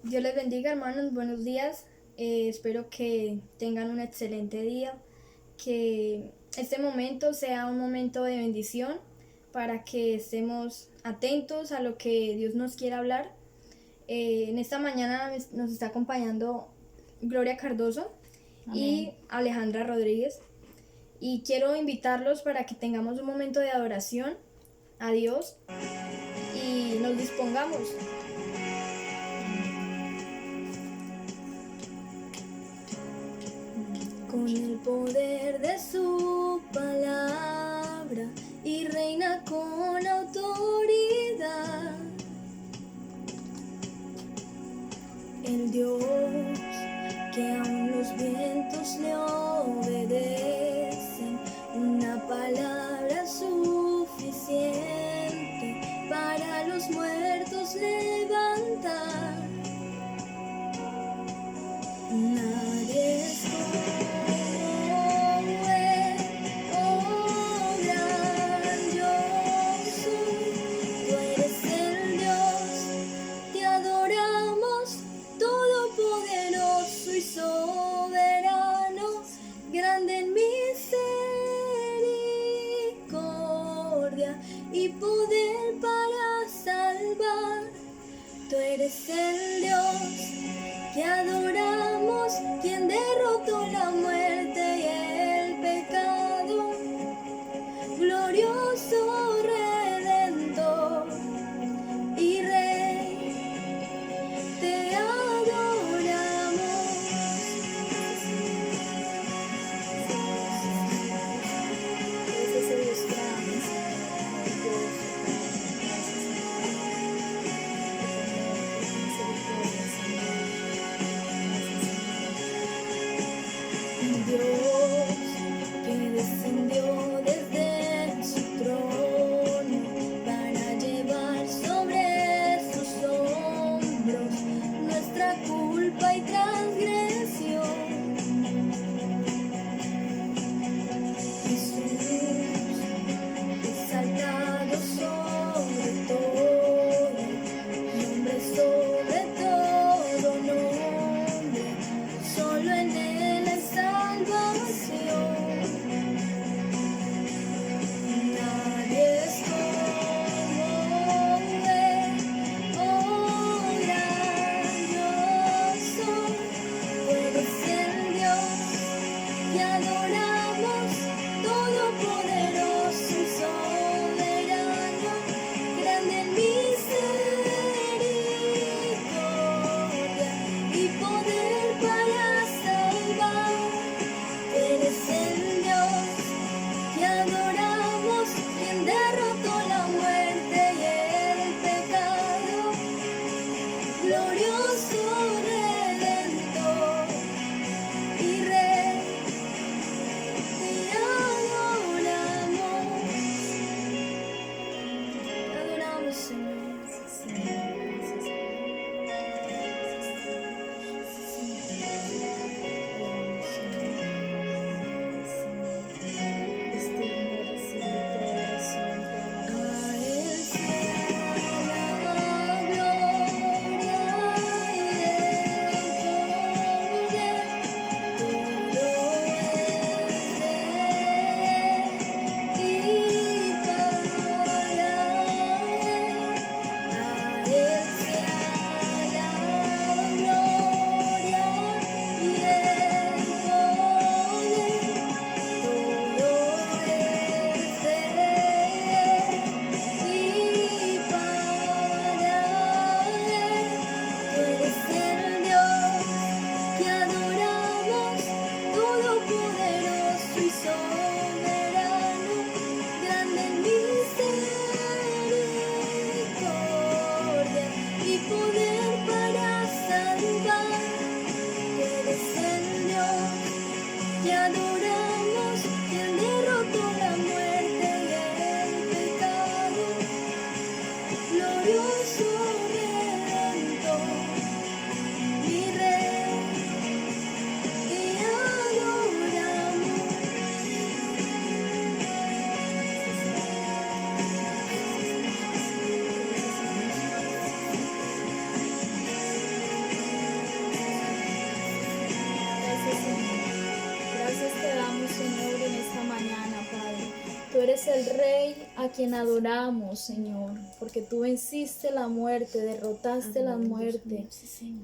Dios les bendiga, hermanos, buenos días. Espero que tengan un excelente día, que este momento sea un momento de bendición para que estemos atentos a lo que Dios nos quiere hablar. En esta mañana nos está acompañando Gloria Cardoso y Alejandra Rodríguez. Y quiero invitarlos para que tengamos un momento de adoración a Dios y nos dispongamos. Con el poder de su palabra y reina con autoridad. El Dios que aun los vientos le obedecen, una palabra suficiente para los muertos levantar. Nadie es como Él, oh gran Dios, tú eres el Dios, te adoramos, todopoderoso y soberano, grande en misericordia y poder para salvar. Tú eres el Dios que adoramos, quien derrotó la muerte y el pecado, glorioso Redentor y Rey, te adoramos. Dios que descendió desde su trono para llevar sobre sus hombros nuestra culpa y transgresión. Jesús, exaltado sobre todo, nombre sobre todo nombre, solo en Él hay salvación. Nadie es como Él, oh gran Dios, tú eres el Dios que adoramos, todopoderoso y soberano, grande en misericordia y poder para salvar. Eres el Dios que adoramos, quien derrotó la muerte y el pecado, glorioso Redentor y Rey, te adoramos, Señor. A Él sea la gloria a quien adoramos, Señor, porque tú venciste la muerte, derrotaste la muerte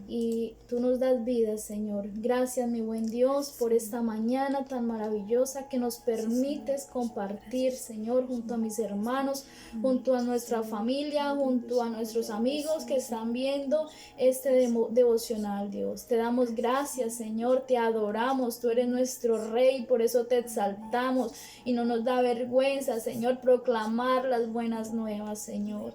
y tú nos das vida, Señor. Gracias, mi buen Dios, por esta mañana tan maravillosa que nos permites compartir, Señor, junto a mis hermanos, junto a nuestra familia, junto a nuestros amigos que están viendo este devocional, Dios. Te damos gracias, Señor, te adoramos, tú eres nuestro Rey, por eso te exaltamos y no nos da vergüenza, Señor, proclamar las buenas nuevas, Señor.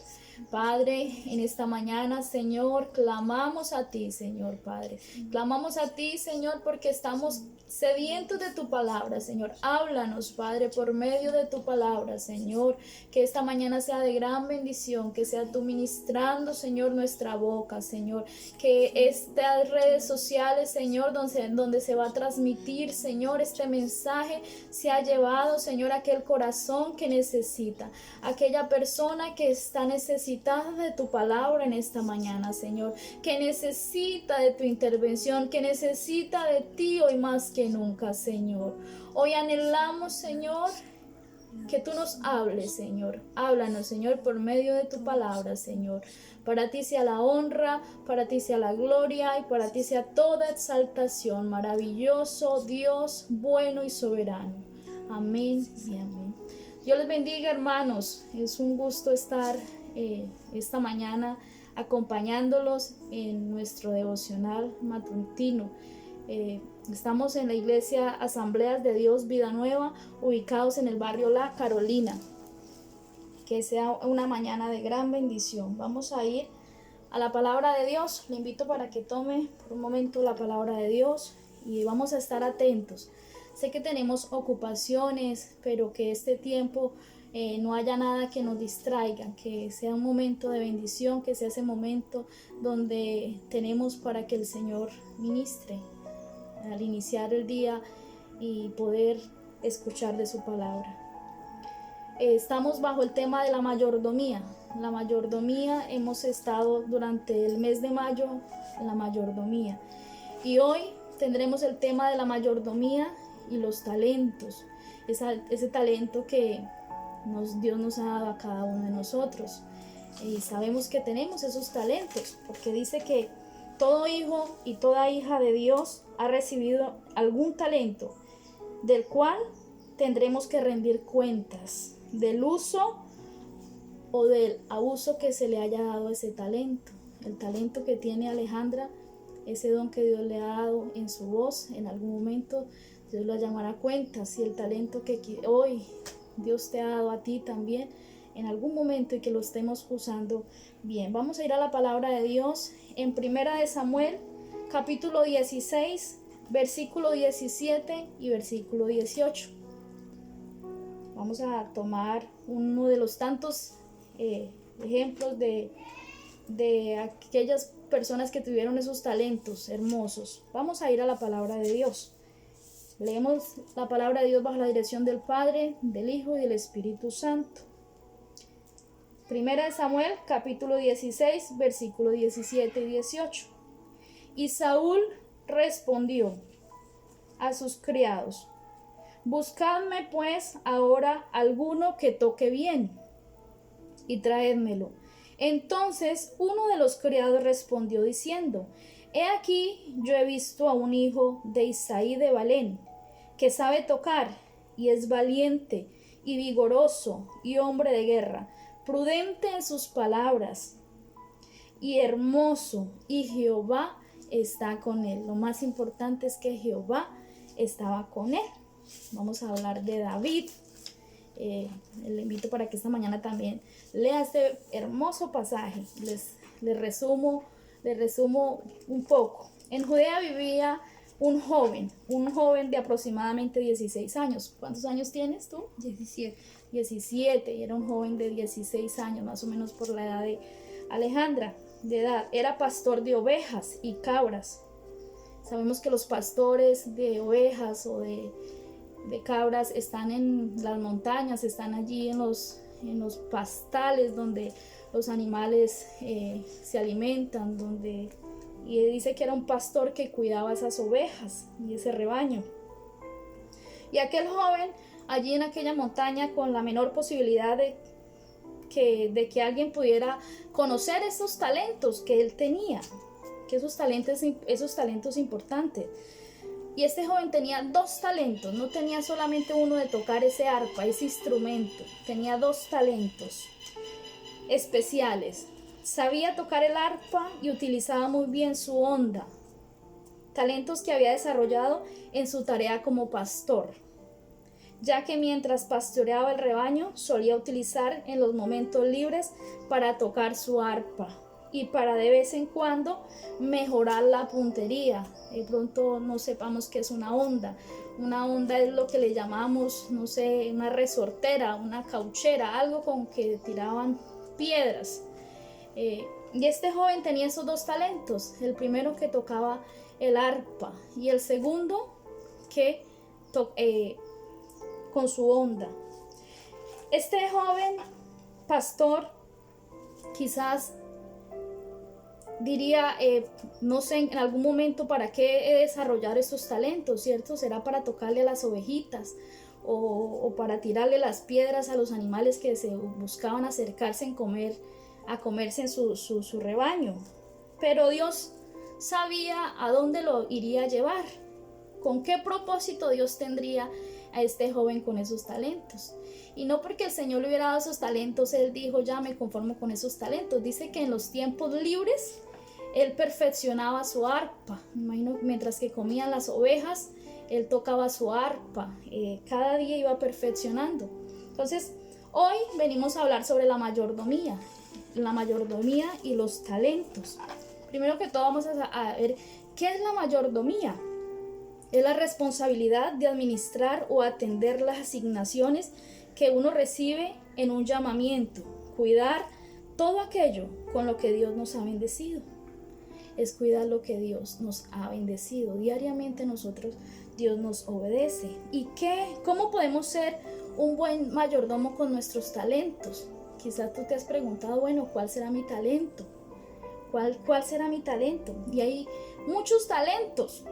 Padre, en esta mañana, Señor, clamamos a ti, Señor, Padre. Clamamos a ti, Señor, porque estamos sedientos de tu palabra, Señor. Háblanos, Padre, por medio de tu palabra, Señor. Que esta mañana sea de gran bendición, que sea tú ministrando, Señor, nuestra boca, Señor. Que estas redes sociales, Señor, donde se va a transmitir, Señor, este mensaje, se ha llevado, Señor, a aquel corazón que necesita, aquella persona que está necesitada de tu palabra en esta mañana, Señor, que necesita de tu intervención, que necesita de ti hoy más que nunca, Señor. Hoy anhelamos, Señor, que tú nos hables, Señor. Háblanos, Señor, por medio de tu palabra, Señor. Para ti sea la honra, para ti sea la gloria y para ti sea toda exaltación. Maravilloso Dios, bueno y soberano. Amén y amén. Dios les bendiga, hermanos. Es un gusto estar esta mañana acompañándolos en nuestro devocional matutino. Estamos en la iglesia Asambleas de Dios Vida Nueva, ubicados en el barrio La Carolina. Que sea una mañana de gran bendición. Vamos a ir a la palabra de Dios. Le invito para que tome por un momento la palabra de Dios y vamos a estar atentos. Sé que tenemos ocupaciones, pero que este tiempo no haya nada que nos distraiga, que sea un momento de bendición, que sea ese momento donde tenemos para que el Señor ministre al iniciar el día y poder escuchar de su palabra. Estamos bajo el tema de la mayordomía. La mayordomía, hemos estado durante el mes de mayo en la mayordomía y hoy tendremos el tema de la mayordomía y los talentos, ese talento que Dios nos ha dado a cada uno de nosotros, y sabemos que tenemos esos talentos porque dice que todo hijo y toda hija de Dios ha recibido algún talento del cual tendremos que rendir cuentas del uso o del abuso que se le haya dado a ese talento. El talento que tiene Alejandra, ese don que Dios le ha dado en su voz, en algún momento Dios lo llamará a cuentas. Y el talento que hoy Dios te ha dado a ti también en algún momento y que lo estemos usando bien. Vamos a ir a la palabra de Dios en Primera de Samuel, capítulo 16, versículo 17 y versículo 18. Vamos a tomar uno de los tantos ejemplos de aquellas personas que tuvieron esos talentos hermosos. Vamos a ir a la palabra de Dios. Leemos la palabra de Dios bajo la dirección del Padre, del Hijo y del Espíritu Santo. Primera de Samuel, capítulo 16, versículo 17 y 18. Y Saúl respondió a sus criados: buscadme pues ahora alguno que toque bien, y traédmelo. Entonces uno de los criados respondió diciendo: he aquí, yo he visto a un hijo de Isaí de Belén, que sabe tocar, y es valiente, y vigoroso, y hombre de guerra, prudente en sus palabras, y hermoso, y Jehová está con él. Lo más importante es que Jehová estaba con él. Vamos a hablar de David. Le invito para que esta mañana también lea este hermoso pasaje. Les resumo un poco. En Judea vivía un joven de aproximadamente 16 años. ¿Cuántos años tienes tú? 17, y era un joven de 16 años, más o menos por la edad de Alejandra, de edad. Era pastor de ovejas y cabras. Sabemos que los pastores de ovejas o de cabras están en las montañas, están allí en los pastales donde los animales se alimentan, y dice que era un pastor que cuidaba esas ovejas y ese rebaño. Y aquel joven allí en aquella montaña, con la menor posibilidad de que alguien pudiera conocer esos talentos que él tenía, que esos talentos importantes. Y este joven tenía 2 talentos, no tenía solamente uno de tocar ese arpa, ese instrumento, tenía 2 talentos especiales. Sabía tocar el arpa y utilizaba muy bien su onda, talentos que había desarrollado en su tarea como pastor, ya que mientras pastoreaba el rebaño solía utilizar en los momentos libres para tocar su arpa y para de vez en cuando mejorar la puntería. De pronto no sepamos qué es una onda. Una onda es lo que le llamamos, no sé, una resortera, una cauchera, algo con que tiraban piedras. Y este joven tenía esos 2 talentos, el primero que tocaba el arpa y el segundo que con su onda. Este joven pastor quizás diría, no sé, en algún momento para qué desarrollar estos talentos, ¿cierto? ¿Será para tocarle a las ovejitas o para tirarle las piedras a los animales que se buscaban acercarse a comerse en su rebaño? Pero Dios sabía a dónde lo iría a llevar, con qué propósito Dios tendría a este joven con esos talentos. Y no porque el Señor le hubiera dado esos talentos, él dijo, ya me conformo con esos talentos. Dice que en los tiempos libres él perfeccionaba su arpa. Imagino, mientras que comían las ovejas, él tocaba su arpa. Cada día iba perfeccionando. Entonces, hoy venimos a hablar sobre la mayordomía y los talentos. Primero que todo vamos a ver qué es la mayordomía. Es la responsabilidad de administrar o atender las asignaciones que uno recibe en un llamamiento, cuidar todo aquello con lo que Dios nos ha bendecido. Es cuidar lo que Dios nos ha bendecido. Diariamente Dios nos obedece. ¿Y cómo podemos ser un buen mayordomo con nuestros talentos? Quizás tú te has preguntado, bueno, ¿cuál será mi talento? ¿Cuál será mi talento? Y hay muchos talentos.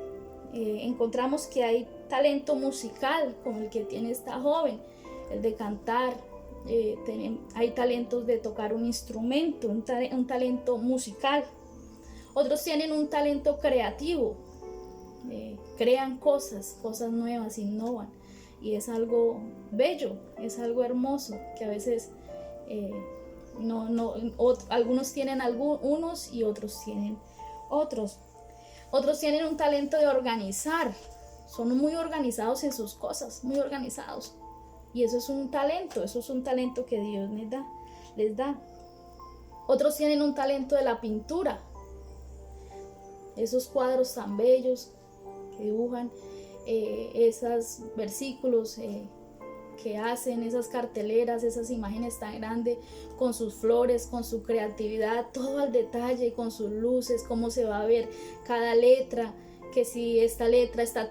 Encontramos que hay talento musical, como el que tiene esta joven, el de cantar. Hay talentos de tocar un instrumento, un talento musical. Otros tienen un talento creativo, crean cosas nuevas, innovan, y es algo bello, es algo hermoso que a veces algunos tienen unos y otros tienen otros. Otros tienen un talento de organizar, son muy organizados en sus cosas, muy organizados. Y eso es un talento que Dios les da. Otros tienen un talento de la pintura, esos cuadros tan bellos que dibujan, esos versículos que hacen, esas carteleras, esas imágenes tan grandes, con sus flores, con su creatividad, todo al detalle, con sus luces, cómo se va a ver cada letra, que si esta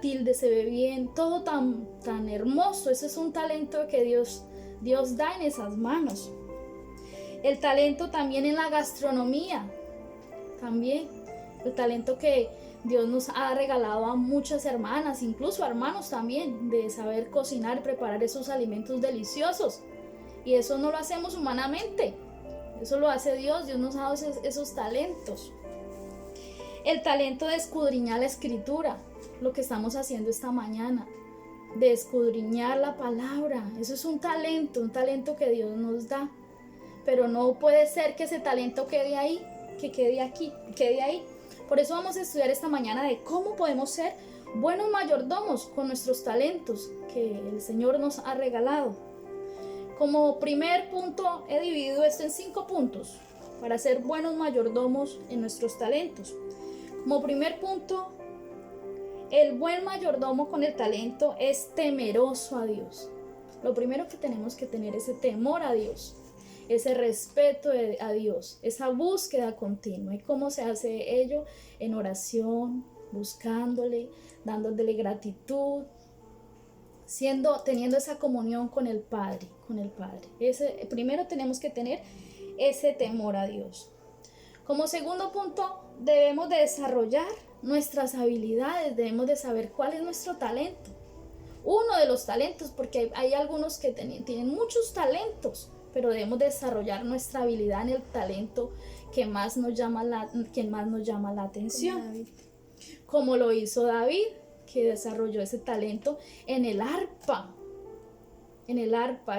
tilde se ve bien, todo tan hermoso. Ese es un talento que Dios da en esas manos. El talento también en la gastronomía, también el talento que Dios nos ha regalado a muchas hermanas, incluso a hermanos también, de saber cocinar, preparar esos alimentos deliciosos. Y eso no lo hacemos humanamente, eso lo hace Dios. Dios nos ha dado esos talentos. El talento de escudriñar la escritura, lo que estamos haciendo esta mañana, de escudriñar la palabra. Eso es un talento que Dios nos da. Pero no puede ser que ese talento quede ahí, quede ahí. Por eso vamos a estudiar esta mañana de cómo podemos ser buenos mayordomos con nuestros talentos que el Señor nos ha regalado. Como primer punto, he dividido esto en 5 puntos para ser buenos mayordomos en nuestros talentos. Como primer punto, el buen mayordomo con el talento es temeroso a Dios. Lo primero que tenemos que tener es ese temor a Dios, ese respeto a Dios, esa búsqueda continua. ¿Y cómo se hace ello? En oración, buscándole, dándole gratitud, teniendo esa comunión con el Padre. Primero tenemos que tener ese temor a Dios. Como segundo punto, debemos de desarrollar nuestras habilidades, debemos de saber cuál es nuestro talento. Uno de los talentos, porque hay algunos que tienen muchos talentos, pero debemos desarrollar nuestra habilidad en el talento que más nos llama la atención. Como lo hizo David, que desarrolló ese talento en el arpa. Y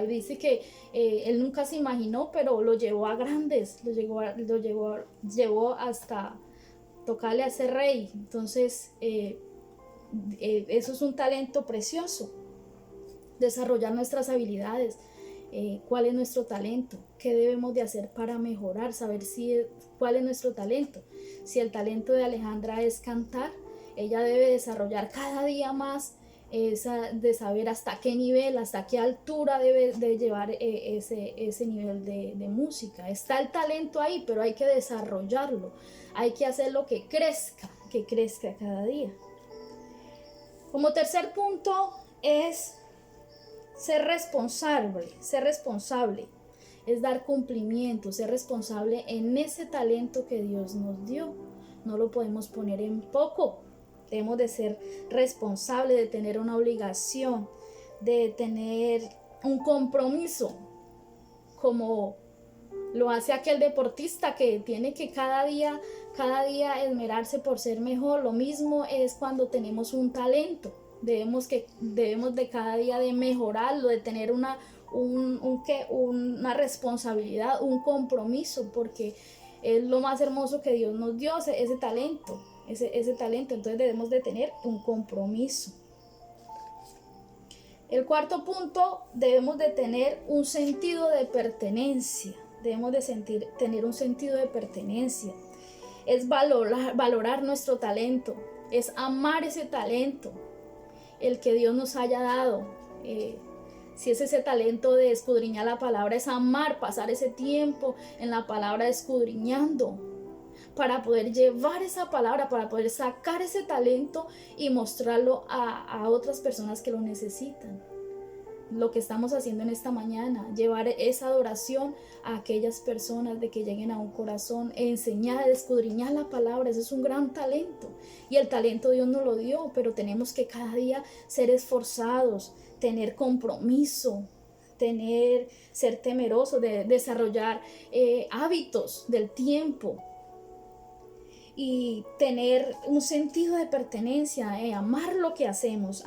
dice que él nunca se imaginó, pero lo llevó a grandes, llevó hasta tocarle a ese rey. Entonces eso es un talento precioso, desarrollar nuestras habilidades. ¿Cuál es nuestro talento? ¿Qué debemos de hacer para mejorar? Saber cuál es nuestro talento. Si el talento de Alejandra es cantar, ella debe desarrollar cada día más de saber hasta qué nivel, hasta qué altura debe de llevar ese nivel de música. Está el talento ahí, pero hay que desarrollarlo, hay que hacerlo que crezca cada día. Como tercer punto es ser responsable, es dar cumplimiento, ser responsable en ese talento que Dios nos dio. No lo podemos poner en poco. Debemos de ser responsables, de tener una obligación, de tener un compromiso, como lo hace aquel deportista que tiene que cada día esmerarse por ser mejor. Lo mismo es cuando tenemos un talento. Debemos de cada día de mejorarlo, de tener una responsabilidad, un compromiso, porque es lo más hermoso que Dios nos dio, ese talento. Entonces debemos de tener un compromiso. El cuarto punto, debemos de tener un sentido de pertenencia. Tener un sentido de pertenencia. Es valorar nuestro talento, es amar ese talento, el que Dios nos haya dado. Si es ese talento de escudriñar la palabra, es amar, pasar ese tiempo en la palabra escudriñando, para poder llevar esa palabra, para poder sacar ese talento y mostrarlo a otras personas que lo necesitan. Lo que estamos haciendo en esta mañana, llevar esa adoración a aquellas personas, de que lleguen a un corazón, enseñar, escudriñar la palabra. Eso es un gran talento, y el talento Dios nos lo dio, pero tenemos que cada día ser esforzados, tener compromiso, ser temerosos, de desarrollar hábitos del tiempo, y tener un sentido de pertenencia, amar lo que hacemos,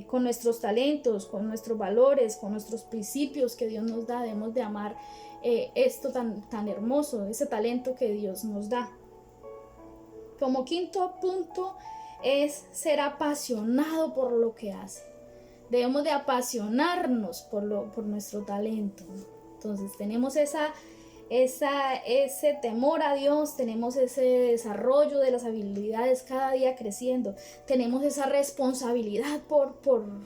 con nuestros talentos, con nuestros valores, con nuestros principios que Dios nos da. Debemos de amar esto tan hermoso, ese talento que Dios nos da. Como quinto punto es ser apasionado por lo que hace. Debemos de apasionarnos por nuestro talento. Entonces tenemos ese temor a Dios, tenemos ese desarrollo de las habilidades cada día creciendo, tenemos esa responsabilidad por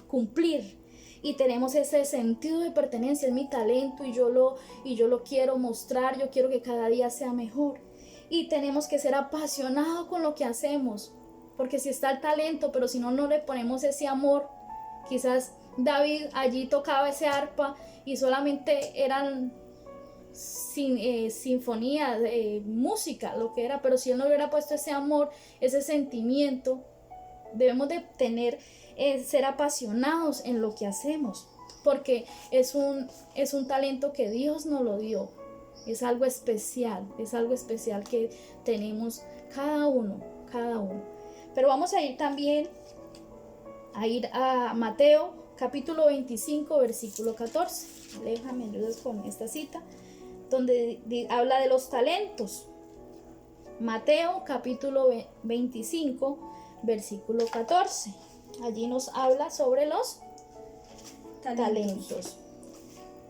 cumplir, y tenemos ese sentido de pertenencia. Es mi talento y yo lo quiero mostrar, yo quiero que cada día sea mejor, y tenemos que ser apasionados con lo que hacemos, porque si está el talento, pero si no le ponemos ese amor. Quizás David allí tocaba ese arpa y solamente eran sinfonía, música, lo que era, pero si él no hubiera puesto ese amor, ese sentimiento. Debemos de ser apasionados en lo que hacemos, porque es un talento que Dios nos lo dio, es algo especial que tenemos cada uno. Pero vamos a ir también a Mateo capítulo 25 versículo 14. Déjame ayudas con esta cita, donde habla de los talentos. Mateo capítulo 25 versículo 14. Allí nos habla sobre los talentos.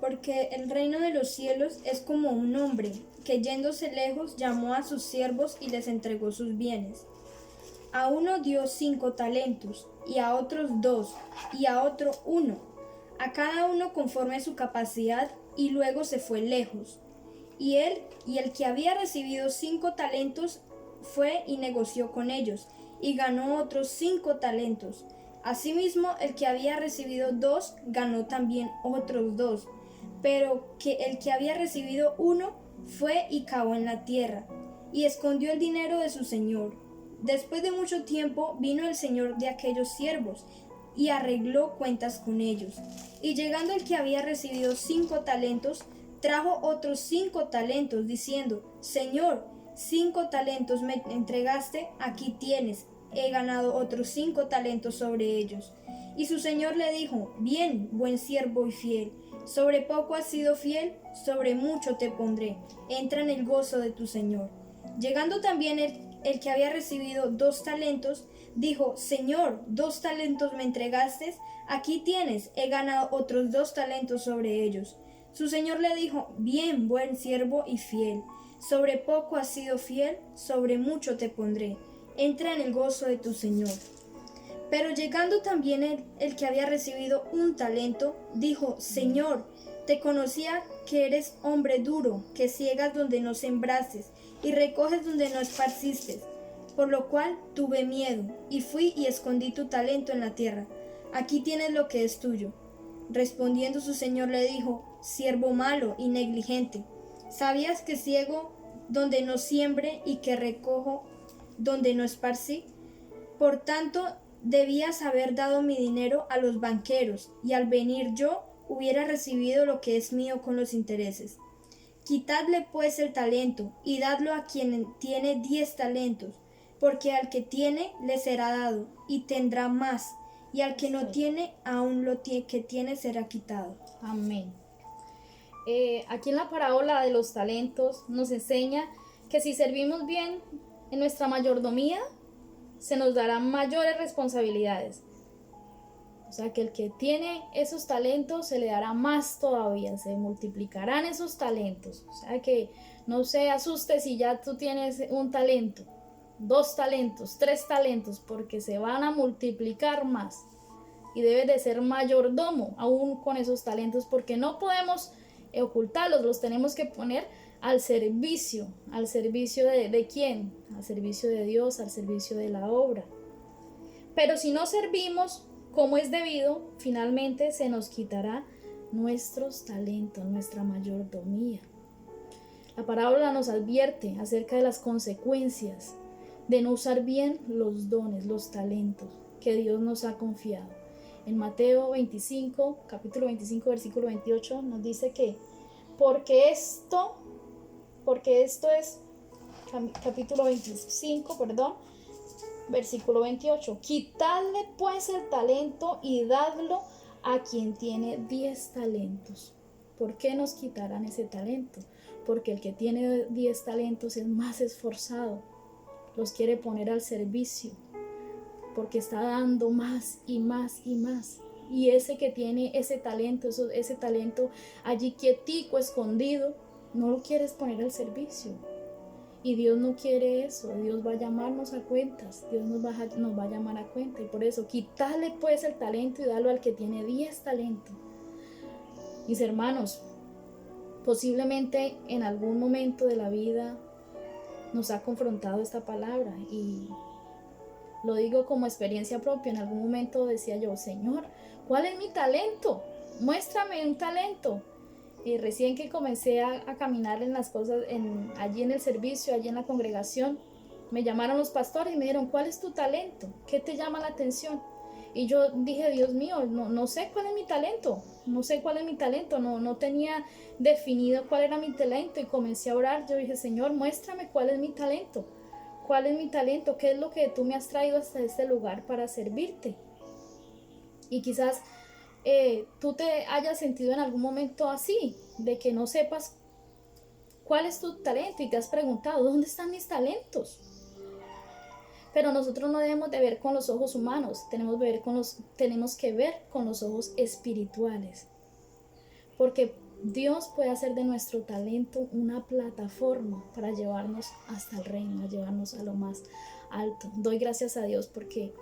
Porque el reino de los cielos es como un hombre que, yéndose lejos, llamó a sus siervos y les entregó sus bienes. A uno dio 5 talentos, y a otros 2, y a otro 1, a cada uno conforme a su capacidad, y luego se fue lejos. Y el que había recibido 5 talentos fue y negoció con ellos, y ganó otros 5 talentos. Asimismo, el que había recibido 2 ganó también otros 2. Pero el que había recibido 1 fue y cavó en la tierra, y escondió el dinero de su señor. Después de mucho tiempo vino el señor de aquellos siervos, y arregló cuentas con ellos. Y llegando el que había recibido 5 talentos, trajo otros 5 talentos, diciendo: Señor, 5 talentos me entregaste, aquí tienes, he ganado otros 5 talentos sobre ellos. Y su señor le dijo: Bien, buen siervo y fiel, sobre poco has sido fiel, sobre mucho te pondré, entra en el gozo de tu señor. Llegando también el que había recibido 2 talentos, dijo: Señor, 2 talentos me entregaste, aquí tienes, he ganado otros 2 talentos sobre ellos. Su señor le dijo: Bien, buen siervo y fiel, sobre poco has sido fiel, sobre mucho te pondré, entra en el gozo de tu señor. Pero llegando también el que había recibido 1 talento, dijo: Señor, te conocía que eres hombre duro, que ciegas donde no sembraste, y recoges donde no esparciste. Por lo cual tuve miedo, y fui y escondí tu talento en la tierra. Aquí tienes lo que es tuyo. Respondiendo su señor le dijo: Siervo malo y negligente, ¿sabías que ciego donde no siembre y que recojo donde no esparcí? Por tanto, debías haber dado mi dinero a los banqueros, y al venir yo hubiera recibido lo que es mío con los intereses. Quitadle pues el talento, y dadlo a quien tiene 10 talentos, porque al que tiene le será dado, y tendrá más, y al que no tiene, aún lo que tiene será quitado. Amén. Aquí en la parábola de los talentos nos enseña que si servimos bien en nuestra mayordomía, se nos darán mayores responsabilidades. O sea, que el que tiene esos talentos se le dará más todavía, se multiplicarán esos talentos. O sea, que no se asuste si ya tú tienes 1 talento, 2 talentos, 3 talentos, porque se van a multiplicar más. Y debe de ser mayordomo aún con esos talentos, porque no podemos ocultarlos, los tenemos que poner al servicio de ¿quién? Al servicio de Dios, al servicio de la obra. Pero si no servimos como es debido, finalmente se nos quitará nuestros talentos, nuestra mayordomía. La parábola nos advierte acerca de las consecuencias de no usar bien los dones, los talentos que Dios nos ha confiado. En Mateo 25, capítulo 25, versículo 28, nos dice que porque esto es, capítulo 25, versículo 28, quitadle pues el talento y dadlo a quien tiene 10 talentos. ¿Por qué nos quitarán ese talento? Porque el que tiene 10 talentos es más esforzado, los quiere poner al servicio, porque está dando más y más y más. Y ese que tiene ese talento allí quietico, escondido, no lo quieres poner al servicio. Y Dios no quiere eso. Dios va a llamarnos a cuentas. Dios nos va a llamar a cuenta. Y por eso, quítale pues el talento y dalo al que tiene 10 talentos. Mis hermanos, posiblemente en algún momento de la vida nos ha confrontado esta palabra. Y lo digo como experiencia propia. En algún momento decía yo: Señor, ¿cuál es mi talento? Muéstrame un talento. Y recién que comencé a caminar en las cosas, allí en el servicio, allí en la congregación, me llamaron los pastores y me dijeron: ¿cuál es tu talento? ¿Qué te llama la atención? Y yo dije: Dios mío, no sé cuál es mi talento, no tenía definido cuál era mi talento, y comencé a orar. Yo dije: Señor, muéstrame cuál es mi talento, qué es lo que tú me has traído hasta este lugar para servirte. Y quizás tú te hayas sentido en algún momento así, de que no sepas cuál es tu talento y te has preguntado: ¿dónde están mis talentos? Pero nosotros no debemos de ver con los ojos humanos, tenemos que ver con los ojos espirituales, porque Dios puede hacer de nuestro talento una plataforma para llevarnos hasta el reino, a llevarnos a lo más alto. Doy gracias a Dios porque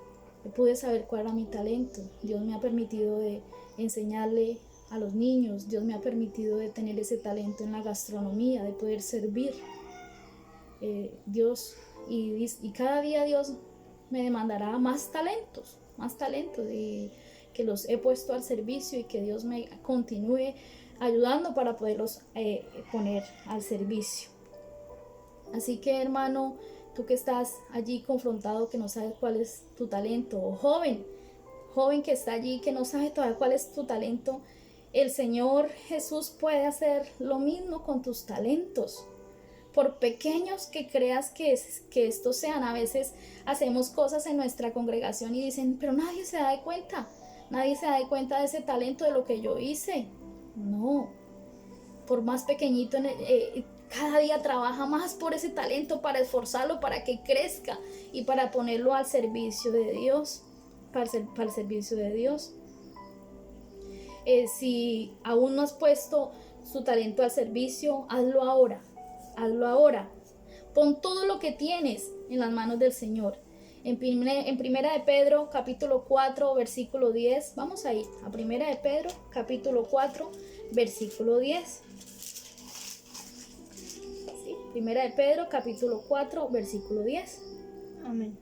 pude saber cuál era mi talento. Dios me ha permitido de enseñarle a los niños. Dios me ha permitido de tener ese talento en la gastronomía, de poder servir. Dios, y cada día Dios me demandará más talentos, y que los he puesto al servicio, y que Dios me continúe ayudando para poderlos poner al servicio. Así que, hermano, tú que estás allí confrontado, que no sabes cuál es tu talento, o joven joven que está allí, que no sabe todavía cuál es tu talento, el Señor Jesús puede hacer lo mismo con tus talentos. Por pequeños que creas que estos sean, a veces hacemos cosas en nuestra congregación y dicen, pero nadie se da cuenta de ese talento, de lo que yo hice. No, por más pequeñito, cada día trabaja más por ese talento, para esforzarlo, para que crezca y para ponerlo al servicio de Dios, para el servicio de Dios. Si aún no has puesto su talento al servicio, hazlo ahora. Pon todo lo que tienes en las manos del Señor. En Primera de Pedro, capítulo 4, versículo 10. Vamos a ir a Primera de Pedro, capítulo 4, versículo 10. ¿Sí? Primera de Pedro, capítulo 4, versículo 10. Amén.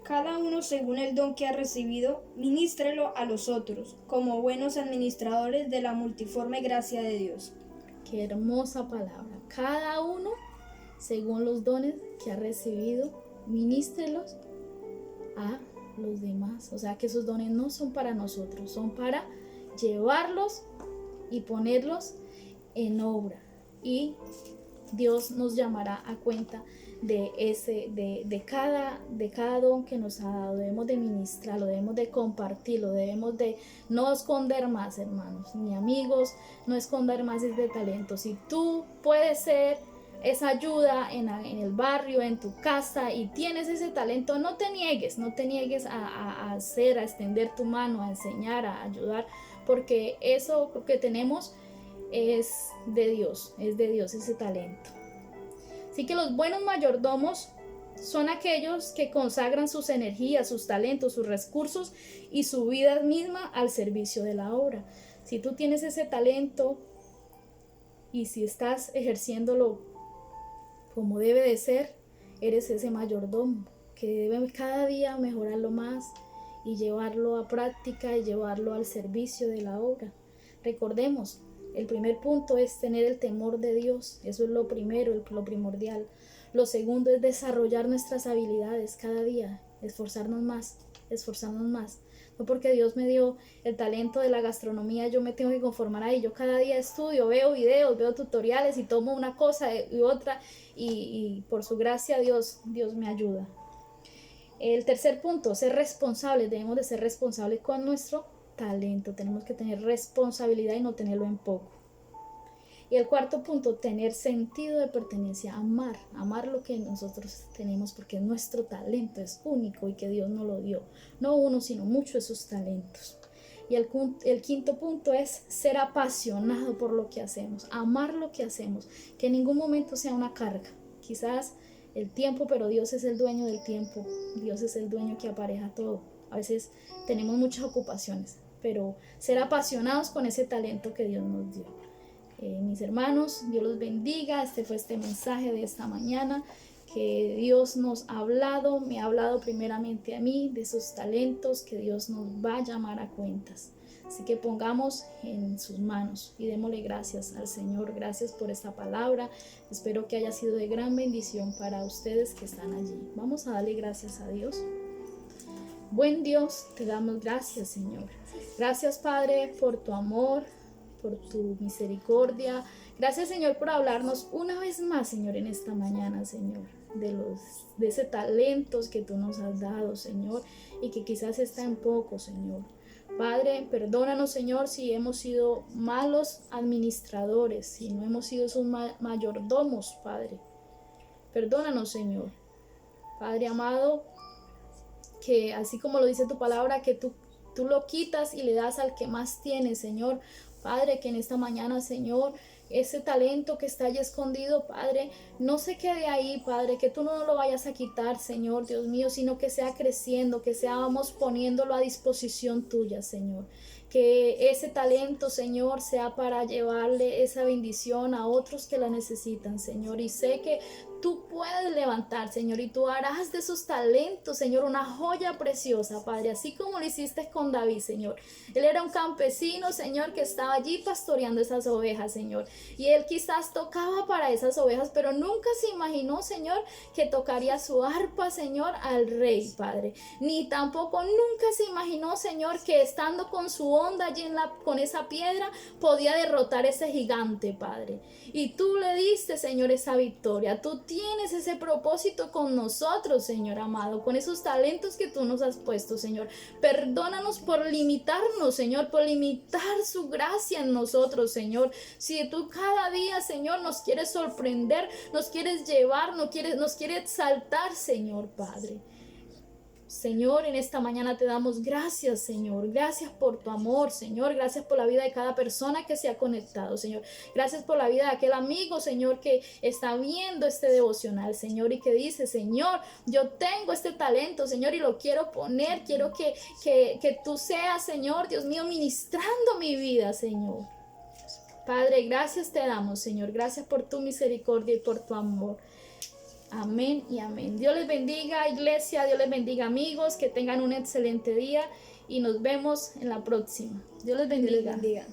Cada uno según el don que ha recibido, ministrelo a los otros, como buenos administradores de la multiforme gracia de Dios. Qué hermosa palabra. Cada uno según los dones que ha recibido, ministrelos a los demás. O sea que esos dones no son para nosotros, son para llevarlos y ponerlos en obra. Y Dios nos llamará a cuenta de cada don que nos ha dado. Debemos de ministrarlo, debemos de compartirlo, debemos de no esconder más, hermanos, ni amigos, no esconder más este talento. Si tú puedes ser esa ayuda en el barrio, en tu casa, y tienes ese talento, no te niegues a hacer, a extender tu mano, a enseñar, a ayudar, porque eso que tenemos es de Dios ese talento. Así que los buenos mayordomos son aquellos que consagran sus energías, sus talentos, sus recursos y su vida misma al servicio de la obra. Si tú tienes ese talento y si estás ejerciéndolo como debe de ser, eres ese mayordomo que debe cada día mejorarlo más y llevarlo a práctica y llevarlo al servicio de la obra. Recordemos, el primer punto es tener el temor de Dios. Eso es lo primero, lo primordial. Lo segundo es desarrollar nuestras habilidades cada día, esforzarnos más. No porque Dios me dio el talento de la gastronomía, yo me tengo que conformar ahí. Yo cada día estudio, veo videos, veo tutoriales y tomo una cosa y otra, y por su gracia Dios me ayuda. El tercer punto, ser responsables. Debemos de ser responsables con nuestro talento. Tenemos que tener responsabilidad y no tenerlo en poco. Y el cuarto punto, tener sentido de pertenencia, amar lo que nosotros tenemos, porque nuestro talento es único y que Dios nos lo dio, no uno sino muchos de esos talentos. Y el quinto punto es ser apasionado por lo que hacemos, amar lo que hacemos, que en ningún momento sea una carga. Quizás el tiempo, pero Dios es el dueño del tiempo, Dios es el dueño que apareja todo. A veces tenemos muchas ocupaciones, pero ser apasionados con ese talento que Dios nos dio. Mis hermanos, Dios los bendiga. Este fue este mensaje de esta mañana, que Dios nos ha hablado, me ha hablado primeramente a mí de esos talentos que Dios nos va a llamar a cuentas. Así que pongamos en sus manos y démosle gracias al Señor. Gracias por esta palabra. Espero que haya sido de gran bendición para ustedes que están allí. Vamos a darle gracias a Dios. Buen Dios, te damos gracias, Señor. Gracias, Padre, por tu amor, por tu misericordia. Gracias, Señor, por hablarnos una vez más, Señor, en esta mañana, Señor, de ese talentos que tú nos has dado, Señor, y que quizás está en poco, Señor. Padre, perdónanos, Señor, si hemos sido malos administradores, si no hemos sido sus mayordomos, Padre. Perdónanos, Señor. Padre amado, que así como lo dice tu palabra, que tú lo quitas y le das al que más tiene, Señor. Padre, que en esta mañana, Señor, ese talento que está allí escondido, Padre, no se quede ahí, Padre, que tú no lo vayas a quitar, Señor, Dios mío, sino que sea creciendo, que seamos poniéndolo a disposición tuya, Señor. Que ese talento, Señor, sea para llevarle esa bendición a otros que la necesitan, Señor. Y sé que tú puedes levantar, Señor, y tú harás de esos talentos, Señor, una joya preciosa, Padre, así como lo hiciste con David, Señor. Él era un campesino, Señor, que estaba allí pastoreando esas ovejas, Señor, y él quizás tocaba para esas ovejas, pero nunca se imaginó, Señor, que tocaría su arpa, Señor, al rey, Padre, ni tampoco nunca se imaginó, Señor, que estando con su onda allí con esa piedra, podía derrotar ese gigante, Padre. Y tú le diste, Señor, esa victoria. Tú tienes ese propósito con nosotros, Señor amado, con esos talentos que tú nos has puesto, Señor. Perdónanos por limitarnos, Señor, por limitar su gracia en nosotros, Señor. Si tú cada día, Señor, nos quieres sorprender, nos quieres llevar, nos quieres exaltar, Señor, Padre. Señor, en esta mañana te damos gracias, Señor. Gracias por tu amor, Señor. Gracias por la vida de cada persona que se ha conectado, Señor. Gracias por la vida de aquel amigo, Señor, que está viendo este devocional, Señor, y que dice, Señor, yo tengo este talento, Señor, y lo quiero poner. Quiero que tú seas, Señor, Dios mío, ministrando mi vida, Señor. Padre, gracias te damos, Señor. Gracias por tu misericordia y por tu amor. Amén y amén. Dios les bendiga, iglesia. Dios les bendiga, amigos. Que tengan un excelente día y nos vemos en la próxima. Dios les bendiga. Dios les bendiga.